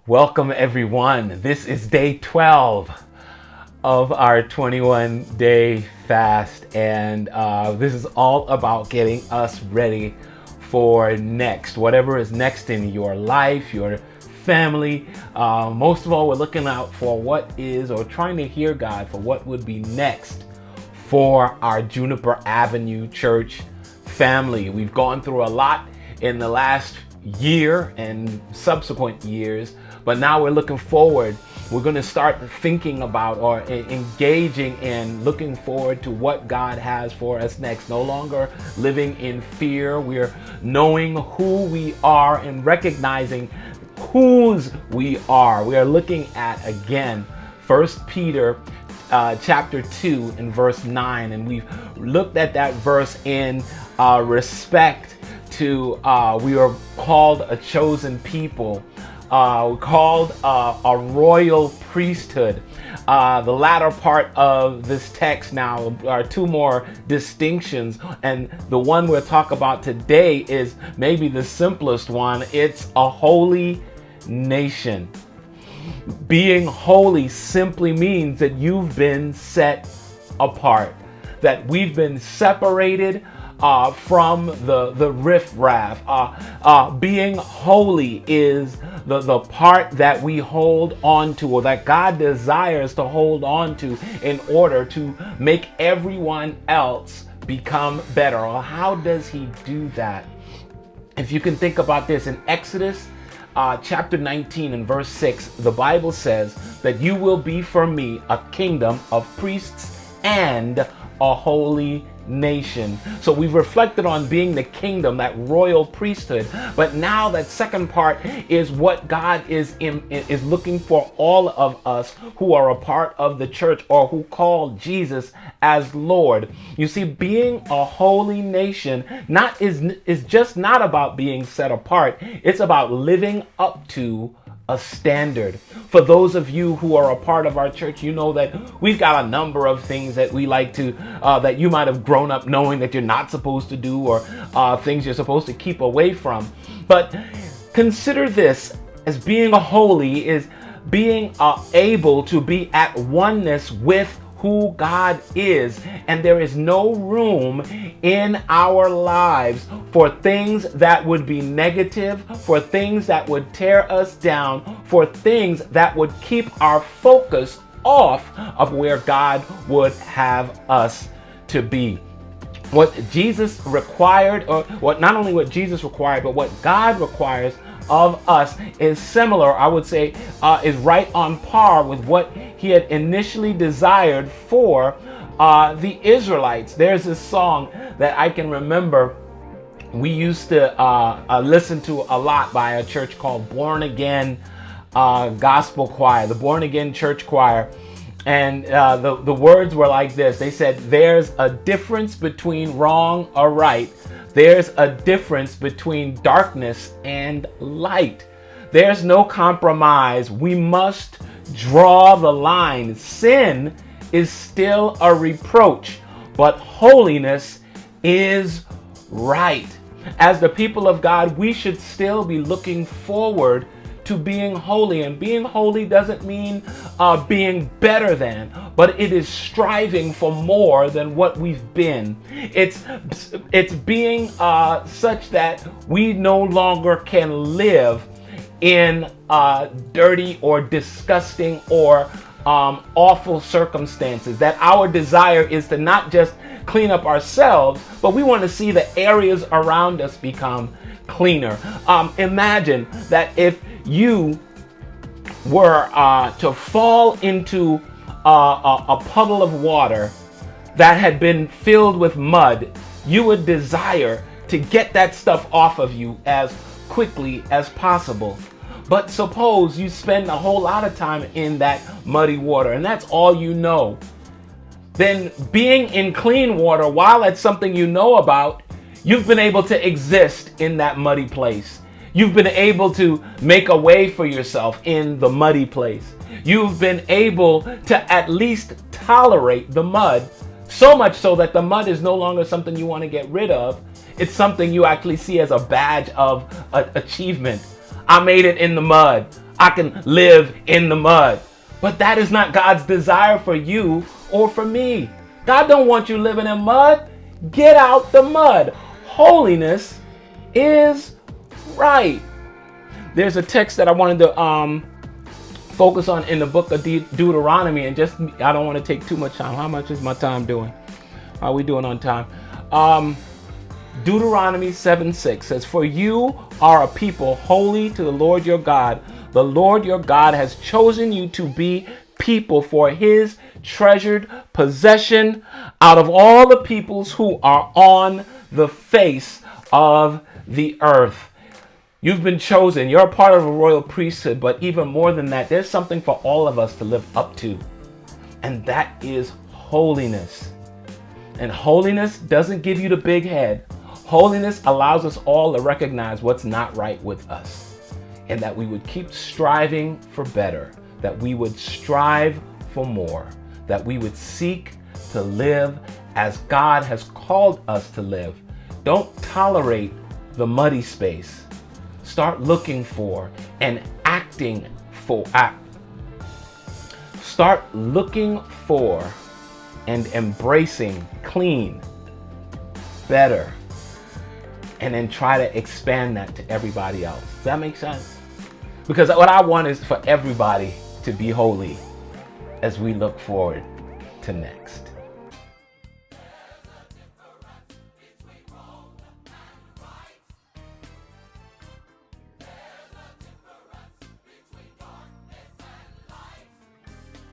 Welcome everyone. This is day 12 of our 21-day fast, and this is all about getting us ready for next. Whatever is next in your life, your family. Most of all, we're looking out for what is, or trying to hear God for what would be next for our Juniper Avenue Church family. We've gone through a lot in the last year and subsequent years, but now we're looking forward. We're going to start thinking about or engaging in looking forward to what God has for us next. No longer living in fear. We're knowing who we are and recognizing whose we are. We are looking at, again, 1 Peter chapter 2 and verse 9. And we've looked at that verse in respect to we are called a chosen people. We're called a royal priesthood. The latter part of this text now are two more distinctions, and the one we'll talk about today is maybe the simplest one. It's a holy nation. Being holy simply means that you've been set apart, that we've been separated from the riffraff. Being holy is the part that we hold on to, or that God desires to hold on to, in order to make everyone else become better. Or how does he do that? If you can think about this, in Exodus chapter 19 and verse 6, the Bible says that you will be for me a kingdom of priests and a holy nation. So we've reflected on being the kingdom, that royal priesthood, but now that second part is what God is looking for all of us who are a part of the church, or who call Jesus as Lord. You see, being a holy nation is just not about being set apart. It's about living up to a standard. For those of you who are a part of our church, you know that we've got a number of things that we like to, that you might have grown up knowing that you're not supposed to do, or things you're supposed to keep away from. But consider this as being a holy is being able to be at oneness with who God is, and there is no room in our lives for things that would be negative, for things that would tear us down, for things that would keep our focus off of where God would have us to be. What Jesus required, or what not only what Jesus required, but what God requires of us is similar, I would say, is right on par with what he had initially desired for the Israelites. There's this song that I can remember we used to listen to a lot by a church called Born Again Gospel Choir, the Born Again Church Choir. And the words were like this. They said, "There's a difference between wrong or right. There's a difference between darkness and light. There's no compromise. We must draw the line. Sin is still a reproach, but holiness is right." As the people of God, we should still be looking forward to being holy. And being holy doesn't mean being better than, but it is striving for more than what we've been. It's being such that we no longer can live in dirty or disgusting or awful circumstances. That our desire is to not just clean up ourselves, but we want to see the areas around us become cleaner. Imagine that if you were to fall into a puddle of water that had been filled with mud, you would desire to get that stuff off of you as quickly as possible. But suppose you spend a whole lot of time in that muddy water, and that's all you know. Then being in clean water, while that's something you know about, you've been able to exist in that muddy place. You've been able to make a way for yourself in the muddy place. You've been able to at least tolerate the mud, so much so that the mud is no longer something you want to get rid of. It's something you actually see as a badge of achievement. I made it in the mud. I can live in the mud. But that is not God's desire for you or for me. God don't want you living in mud. Get out the mud. Holiness is right. There's a text that I wanted to focus on in the book of Deuteronomy, and just I don't want to take too much time. How much is my time doing? How are we doing on time? Deuteronomy 7:6 says, "For you are a people holy to the Lord your God. The Lord your God has chosen you to be people for his treasured possession out of all the peoples who are on the face of the earth." You've been chosen. You're a part of a royal priesthood, but even more than that, there's something for all of us to live up to, and that is holiness. And holiness doesn't give you the big head. Holiness allows us all to recognize what's not right with us, and that we would keep striving for better, that we would strive for more, that we would seek to live as God has called us to live. Don't tolerate the muddy space. Start looking for and acting for. Start looking for and embracing clean, better, and then try to expand that to everybody else. Does that make sense? Because what I want is for everybody to be holy as we look forward to next.